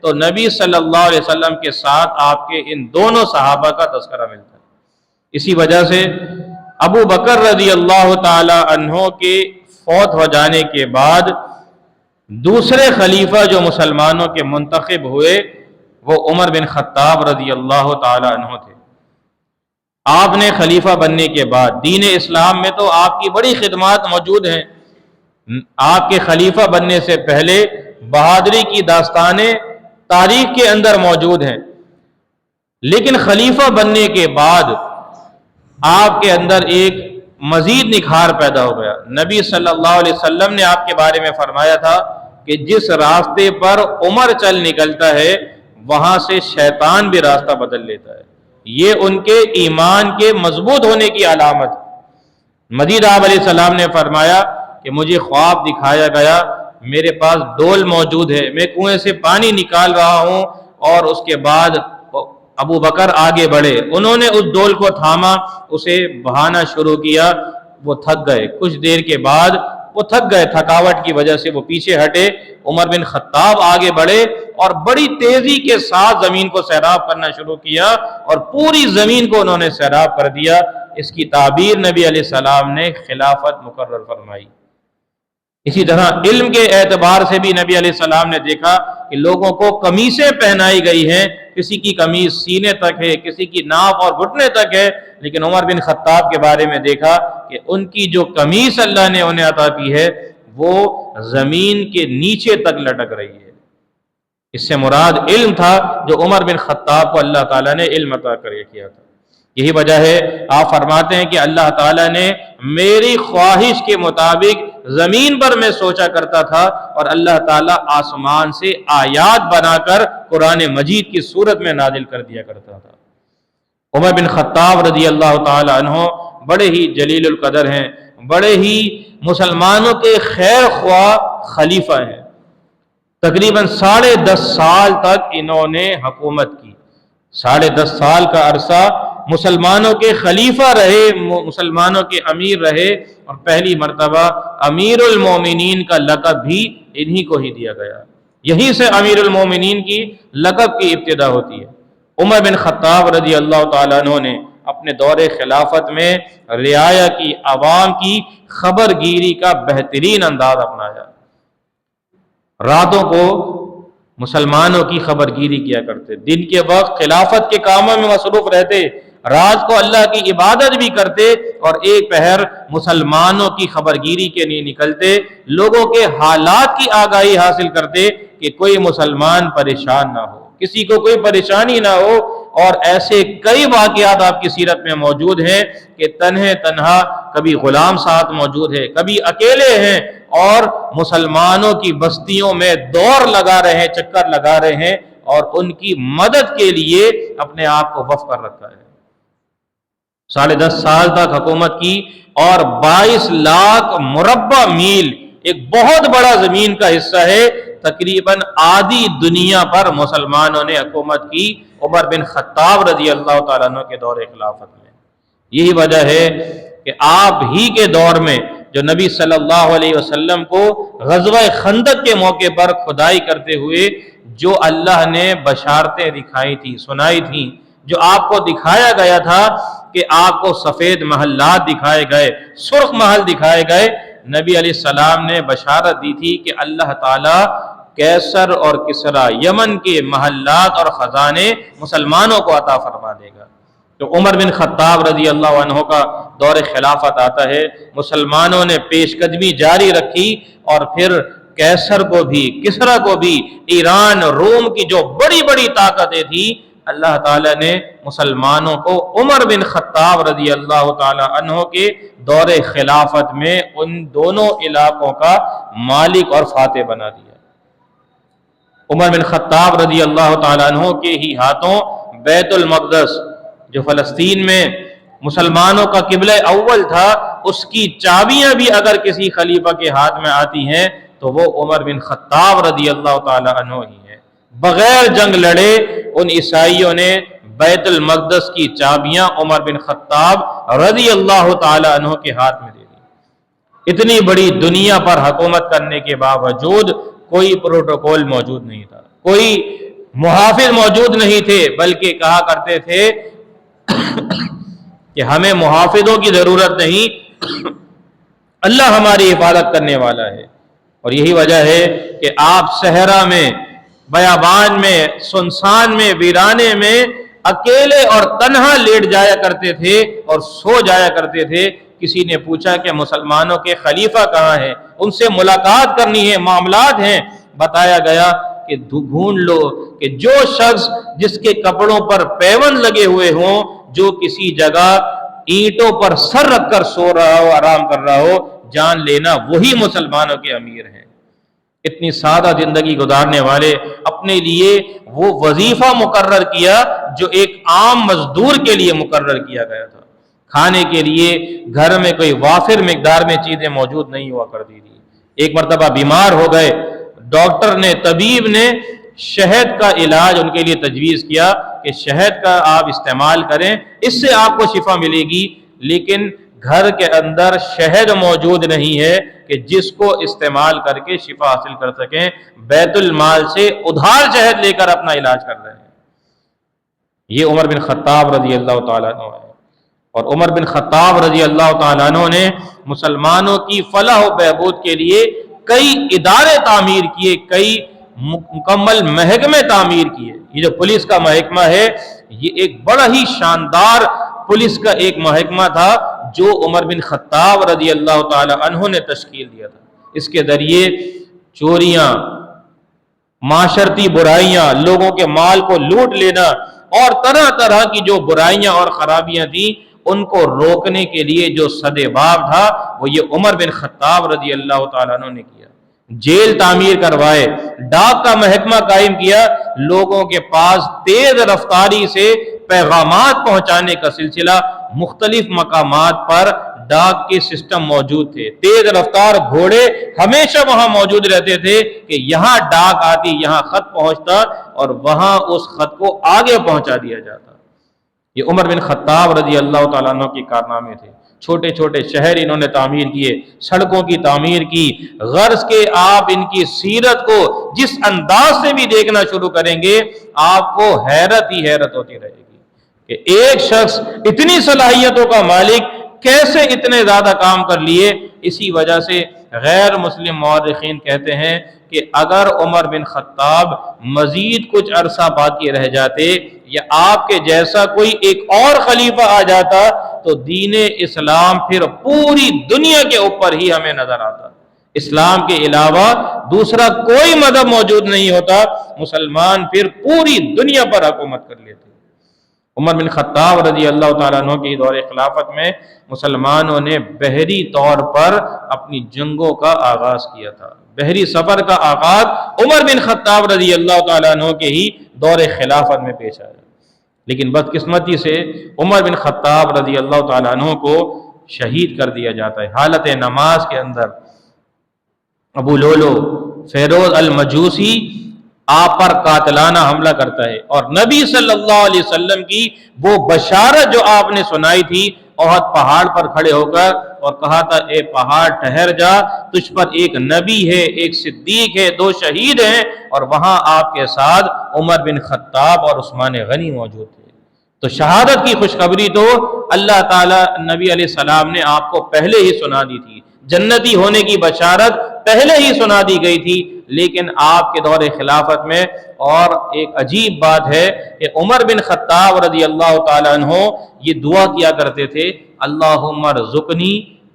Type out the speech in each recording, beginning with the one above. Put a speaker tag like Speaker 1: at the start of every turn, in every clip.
Speaker 1: تو نبی صلی اللہ علیہ وسلم کے ساتھ آپ کے ان دونوں صحابہ کا تذکرہ ملتا ہے۔ اسی وجہ سے ابو بکر رضی اللہ تعالی عنہ کے فوت ہو جانے کے بعد دوسرے خلیفہ جو مسلمانوں کے منتخب ہوئے وہ عمر بن خطاب رضی اللہ تعالی عنہ تھے۔ آپ نے خلیفہ بننے کے بعد دین اسلام میں تو آپ کی بڑی خدمات موجود ہیں۔ آپ کے خلیفہ بننے سے پہلے بہادری کی داستانیں تاریخ کے اندر موجود ہیں، لیکن خلیفہ بننے کے بعد آپ کے اندر ایک مزید نکھار پیدا ہو گیا۔ نبی صلی اللہ علیہ وسلم نے آپ کے بارے میں فرمایا تھا کہ جس راستے پر عمر چل نکلتا ہے وہاں سے شیطان بھی راستہ بدل لیتا ہے، یہ ان کے ایمان کے مضبوط ہونے کی علامت۔ مزید آپ علیہ السلام نے فرمایا کہ مجھے خواب دکھایا گیا، میرے پاس ڈول موجود ہے، میں کنویں سے پانی نکال رہا ہوں، اور اس کے بعد ابو بکر آگے بڑھے، انہوں نے اس ڈول کو تھاما، اسے بہانا شروع کیا، وہ تھک گئے، کچھ دیر کے بعد وہ تھک گئے، تھکاوٹ کی وجہ سے وہ پیچھے ہٹے، عمر بن خطاب آگے بڑھے اور بڑی تیزی کے ساتھ زمین کو سیراب کرنا شروع کیا اور پوری زمین کو انہوں نے سیراب کر دیا۔ اس کی تعبیر نبی علیہ السلام نے خلافت مقرر فرمائی۔ اسی طرح علم کے اعتبار سے بھی نبی علیہ السلام نے دیکھا کہ لوگوں کو قمیصیں پہنائی گئی ہیں، کسی کی قمیص سینے تک ہے، کسی کی ناف اور گھٹنے تک ہے، لیکن عمر بن خطاب کے بارے میں دیکھا کہ ان کی جو قمیص اللہ نے انہیں عطا کی ہے وہ زمین کے نیچے تک لٹک رہی ہے۔ اس سے مراد علم تھا جو عمر بن خطاب کو اللہ تعالیٰ نے علم عطا کیا تھا۔ یہی وجہ ہے آپ فرماتے ہیں کہ اللہ تعالیٰ نے میری خواہش کے مطابق زمین پر میں سوچا کرتا تھا اور اللہ تعالیٰ آسمان سے آیات بنا کر قرآن مجید کی صورت میں نازل کر دیا کرتا تھا۔ عمر بن خطاب رضی اللہ تعالی عنہ بڑے ہی جلیل القدر ہیں، بڑے ہی مسلمانوں کے خیر خواہ خلیفہ ہیں۔ تقریباً 10.5 سال تک انہوں نے حکومت کی، 10.5 سال کا عرصہ مسلمانوں کے خلیفہ رہے، مسلمانوں کے امیر رہے، اور پہلی مرتبہ امیر المومنین کا لقب بھی انہی کو ہی دیا گیا۔ یہیں سے امیر المومنین کی لقب کی ابتدا ہوتی ہے۔ عمر بن خطاب رضی اللہ تعالیٰ عنہ نے اپنے دور خلافت میں رعایا کی، عوام کی خبر گیری کا بہترین انداز اپنایا۔ راتوں کو مسلمانوں کی خبر گیری کیا کرتے، دن کے وقت خلافت کے کاموں میں مصروف رہتے، رات کو اللہ کی عبادت بھی کرتے، اور ایک پہر مسلمانوں کی خبر گیری کے لیے نکلتے، لوگوں کے حالات کی آگاہی حاصل کرتے کہ کوئی مسلمان پریشان نہ ہو، کسی کو کوئی پریشانی نہ ہو۔ اور ایسے کئی واقعات آپ کی سیرت میں موجود ہیں کہ تنہا کبھی غلام ساتھ موجود ہے، کبھی اکیلے ہیں، اور مسلمانوں کی بستیوں میں دور لگا رہے ہیں، چکر لگا رہے ہیں، اور ان کی مدد کے لیے اپنے آپ کو وقف کر رکھا ہے۔ 10.5 سال تک حکومت کی، اور 22 لاکھ مربع میل ایک بہت بڑا زمین کا حصہ ہے، تقریباً آدھی دنیا پر مسلمانوں نے حکومت کی عمر بن خطاب رضی اللہ تعالیٰ عنہ کے دور خلافت میں۔ یہی وجہ ہے کہ آپ ہی کے دور میں جو نبی صلی اللہ علیہ وسلم کو غزوہ خندق کے موقع پر کھدائی کرتے ہوئے جو اللہ نے بشارتیں دکھائی تھی، سنائی تھیں، جو آپ کو دکھایا گیا تھا کہ آپ کو سفید محلات دکھائے گئے، سرخ محل دکھائے گئے، نبی علیہ السلام نے بشارت دی تھی کہ اللہ تعالیٰ کیسر اور کسرا، یمن کے محلات اور خزانے مسلمانوں کو عطا فرما دے گا۔ تو عمر بن خطاب رضی اللہ عنہ کا دور خلافت آتا ہے، مسلمانوں نے پیش قدمی جاری رکھی، اور پھر کیسر کو بھی، کسرا کو بھی، ایران، روم کی جو بڑی بڑی طاقتیں تھیں، اللہ تعالیٰ نے مسلمانوں کو عمر بن خطاب رضی اللہ تعالیٰ عنہ کے دور خلافت میں ان دونوں علاقوں کا مالک اور فاتح بنا دیا۔ عمر بن خطاب رضی اللہ تعالیٰ عنہ کے ہی ہاتھوں بیت المقدس جو فلسطین میں مسلمانوں کا قبلہ اول تھا، اس کی چابیاں بھی اگر کسی خلیفہ کے ہاتھ میں آتی ہیں تو وہ عمر بن خطاب رضی اللہ تعالیٰ عنہ ہی ہے۔ بغیر جنگ لڑے ان عیسائیوں نے بیت المقدس کی چابیاں عمر بن خطاب رضی اللہ تعالیٰ عنہ کے ہاتھ میں دے دی۔ اتنی بڑی دنیا پر حکومت کرنے کے باوجود کوئی پروٹوکول موجود نہیں تھا، کوئی محافظ موجود نہیں تھے، بلکہ کہا کرتے تھے کہ ہمیں محافظوں کی ضرورت نہیں، اللہ ہماری حفاظت کرنے والا ہے۔ اور یہی وجہ ہے کہ آپ صحرا میں، بیابان میں، سنسان میں، ویرانے میں اکیلے اور تنہا لیٹ جایا کرتے تھے اور سو جایا کرتے تھے۔ کسی نے پوچھا کہ مسلمانوں کے خلیفہ کہاں ہیں، ان سے ملاقات کرنی ہے، معاملات ہیں، بتایا گیا کہ ڈھونڈ لو کہ جو شخص جس کے کپڑوں پر پیوند لگے ہوئے ہوں، جو کسی جگہ اینٹوں پر سر رکھ کر سو رہا ہو، آرام کر رہا ہو، جان لینا وہی مسلمانوں کے امیر ہیں۔ اتنی سادہ زندگی گزارنے والے اپنے لیے وہ وظیفہ مقرر کیا جو ایک عام مزدور کے لیے مقرر کیا گیا تھا۔ کھانے کے لیے گھر میں کوئی وافر مقدار میں چیزیں موجود نہیں ہوا کرتی تھی۔ ایک مرتبہ بیمار ہو گئے، ڈاکٹر نے، طبیب نے شہد کا علاج ان کے لیے تجویز کیا کہ شہد کا آپ استعمال کریں، اس سے آپ کو شفا ملے گی، لیکن گھر کے اندر شہد موجود نہیں ہے کہ جس کو استعمال کر کے شفا حاصل کر سکیں، بیت المال سے ادھار شہد لے کر اپنا علاج کر رہے ہیں۔ یہ عمر بن خطاب رضی اللہ تعالیٰ عنہ ہے، اور عمر بن خطاب رضی اللہ تعالیٰ عنہ نے مسلمانوں کی فلاح و بہبود کے لیے کئی ادارے تعمیر کیے، کئی مکمل محکمے تعمیر کیے۔ یہ جو پولیس کا محکمہ ہے، یہ ایک بڑا ہی شاندار پولیس کا ایک محکمہ تھا جو عمر بن خطاب رضی اللہ تعالی عنہ نے تشکیل دیا تھا۔ اس کے ذریعے چوریاں، معاشرتی برائیاں، لوگوں کے مال کو لوٹ لینا اور طرح طرح کی جو برائیاں اور خرابیاں تھیں ان کو روکنے کے لیے جو سد باب تھا وہ یہ عمر بن خطاب رضی اللہ تعالیٰ عنہ نے کیا۔ جیل تعمیر کروائے، ڈاک کا محکمہ قائم کیا، لوگوں کے پاس تیز رفتاری سے پیغامات پہنچانے کا سلسلہ، مختلف مقامات پر ڈاک کے سسٹم موجود تھے، تیز رفتار گھوڑے ہمیشہ وہاں موجود رہتے تھے کہ یہاں ڈاک آتی، یہاں خط پہنچتا اور وہاں اس خط کو آگے پہنچا دیا جاتا۔ یہ عمر بن خطاب رضی اللہ تعالیٰ عنہ کے کارنامے تھے۔ چھوٹے چھوٹے شہر انہوں نے تعمیر کیے، سڑکوں کی تعمیر کی، غرض کے آپ ان کی سیرت کو جس انداز سے بھی دیکھنا شروع کریں گے آپ کو حیرت ہی حیرت ہوتی رہے گی کہ ایک شخص اتنی صلاحیتوں کا مالک کیسے اتنے زیادہ کام کر لیے۔ اسی وجہ سے غیر مسلم مورخین کہتے ہیں کہ اگر عمر بن خطاب مزید کچھ عرصہ باقی رہ جاتے یا آپ کے جیسا کوئی ایک اور خلیفہ آ جاتا تو دین اسلام پھر پوری دنیا کے اوپر ہی ہمیں نظر آتا۔ اسلام کے علاوہ دوسرا کوئی مذہب موجود نہیں ہوتا، مسلمان پھر پوری دنیا پر حکومت کر لیتے۔ عمر بن خطاب رضی اللہ تعالیٰ عنہ کی دور خلافت میں مسلمانوں نے بحری طور پر اپنی جنگوں کا آغاز کیا تھا۔ بحری سفر کا آغاز عمر بن خطاب رضی اللہ تعالیٰ عنہ کے ہی دور خلافت میں پیش آیا، لیکن بدقسمتی سے عمر بن خطاب رضی اللہ تعالیٰ عنہ کو شہید کر دیا جاتا ہے۔ حالت نماز کے اندر ابو لولو فیروز المجوسی آپ پر قاتلانہ حملہ کرتا ہے، اور نبی صلی اللہ علیہ وسلم کی وہ بشارت جو آپ نے سنائی تھی احد پہاڑ پر کھڑے ہو کر اور کہا تھا اے پہاڑ ٹھہر جا، تجھ پر ایک نبی ہے، ایک صدیق ہے، 2 شہید ہیں، اور وہاں آپ کے ساتھ عمر بن خطاب اور عثمان غنی موجود تھے۔ تو شہادت کی خوشخبری تو اللہ تعالیٰ نبی علیہ السلام نے آپ کو پہلے ہی سنا دی تھی، جنتی ہونے کی بشارت پہلے ہی سنا دی گئی تھی، لیکن آپ کے دور خلافت میں اور ایک عجیب بات ہے کہ عمر بن خطاب رضی اللہ تعالیٰ عنہ یہ دعا کیا کرتے تھے، اللہم ارزقنی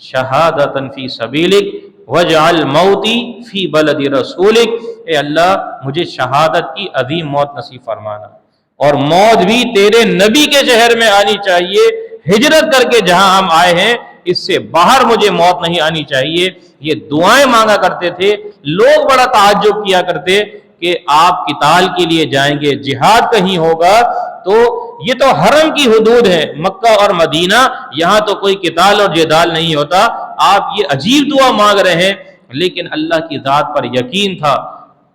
Speaker 1: شہادتا فی سبیلک واجعل موتی فی بلد رسولک، اے اللہ مجھے شہادت کی عظیم موت نصیب فرمانا، اور موت بھی تیرے نبی کے شہر میں آنی چاہیے، ہجرت کر کے جہاں ہم آئے ہیں اس سے باہر مجھے موت نہیں آنی چاہیے۔ یہ دعائیں مانگا کرتے تھے۔ لوگ بڑا تعجب کیا کرتے کہ آپ قتال کے لیے جائیں گے، جہاد کہیں ہوگا، تو یہ تو حرم کی حدود ہے، مکہ اور مدینہ، یہاں تو کوئی قتال اور جدال نہیں ہوتا، آپ یہ عجیب دعا مانگ رہے ہیں۔ لیکن اللہ کی ذات پر یقین تھا،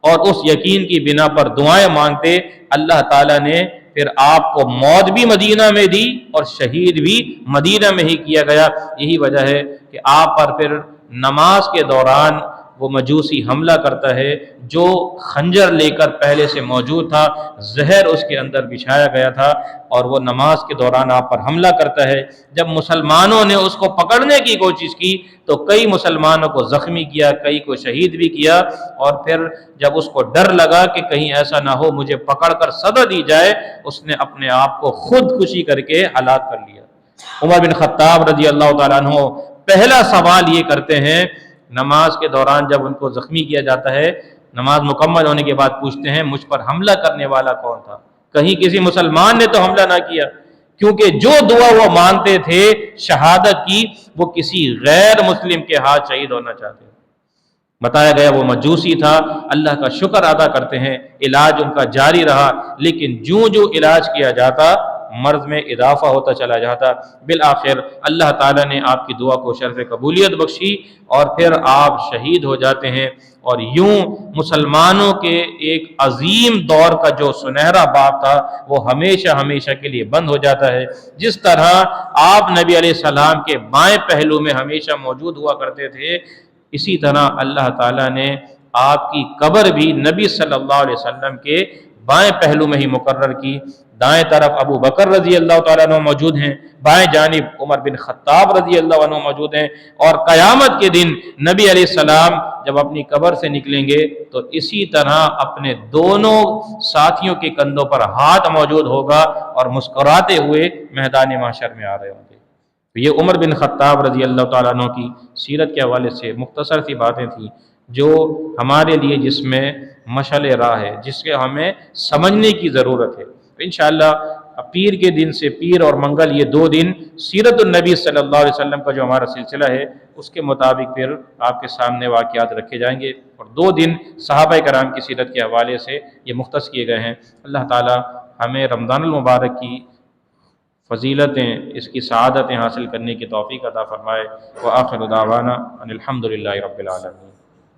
Speaker 1: اور اس یقین کی بنا پر دعائیں مانگتے، اللہ تعالیٰ نے پھر آپ کو موت بھی مدینہ میں دی اور شہید بھی مدینہ میں ہی کیا گیا۔ یہی وجہ ہے کہ آپ پر پھر نماز کے دوران وہ مجوسی حملہ کرتا ہے جو خنجر لے کر پہلے سے موجود تھا، زہر اس کے اندر بچھایا گیا تھا، اور وہ نماز کے دوران آپ پر حملہ کرتا ہے۔ جب مسلمانوں نے اس کو پکڑنے کی کوشش کی تو کئی مسلمانوں کو زخمی کیا، کئی کو شہید بھی کیا، اور پھر جب اس کو ڈر لگا کہ کہیں ایسا نہ ہو مجھے پکڑ کر سزا دی جائے، اس نے اپنے آپ کو خودکشی کر کے ہلاک کر لیا۔ عمر بن خطاب رضی اللہ تعالیٰ عنہ پہلا سوال یہ کرتے ہیں نماز کے دوران جب ان کو زخمی کیا جاتا ہے، نماز مکمل ہونے کے بعد پوچھتے ہیں مجھ پر حملہ کرنے والا کون تھا؟ کہیں کسی مسلمان نے تو حملہ نہ کیا، کیونکہ جو دعا وہ مانگتے تھے شہادت کی، وہ کسی غیر مسلم کے ہاتھ شہید ہونا چاہتے ہیں۔ بتایا گیا وہ مجوسی تھا۔ اللہ کا شکر ادا کرتے ہیں علاج ان کا جاری رہا، لیکن جو علاج کیا جاتا مرض میں اضافہ ہوتا چلا جاتا۔ بالآخر اللہ تعالیٰ نے آپ کی دعا کو شرف قبولیت بخشی اور پھر آپ شہید ہو جاتے ہیں، اور یوں مسلمانوں کے ایک عظیم دور کا جو سنہرا باب تھا وہ ہمیشہ ہمیشہ کے لیے بند ہو جاتا ہے۔ جس طرح آپ نبی علیہ السلام کے بائیں پہلو میں ہمیشہ موجود ہوا کرتے تھے، اسی طرح اللہ تعالیٰ نے آپ کی قبر بھی نبی صلی اللہ علیہ وسلم کے بائیں پہلو میں ہی مقرر کی۔ دائیں طرف ابو بکر رضی اللہ تعالیٰ عنہ موجود ہیں، بائیں جانب عمر بن خطاب رضی اللہ عنہ موجود ہیں، اور قیامت کے دن نبی علیہ السلام جب اپنی قبر سے نکلیں گے تو اسی طرح اپنے دونوں ساتھیوں کے کندھوں پر ہاتھ موجود ہوگا اور مسکراتے ہوئے میدان محشر میں آ رہے ہوں گے۔ یہ عمر بن خطاب رضی اللہ تعالیٰ عنہ کی سیرت کے حوالے سے مختصر سی باتیں تھیں جو ہمارے لیے جس میں مشعل راہ ہے، جس کے ہمیں سمجھنے کی ضرورت ہے۔ انشاءاللہ پیر کے دن سے پیر اور منگل یہ 2 دن سیرت النبی صلی اللہ علیہ وسلم کا جو ہمارا سلسلہ ہے اس کے مطابق پھر آپ کے سامنے واقعات رکھے جائیں گے، اور 2 دن صحابہ کرام کی سیرت کے حوالے سے یہ مختص کیے گئے ہیں۔ اللہ تعالی ہمیں رمضان المبارک کی فضیلتیں، اس کی سعادتیں حاصل کرنے کی توفیق عطا فرمائے۔ وآخر دعوانا ان الحمد للہ رب العالمین۔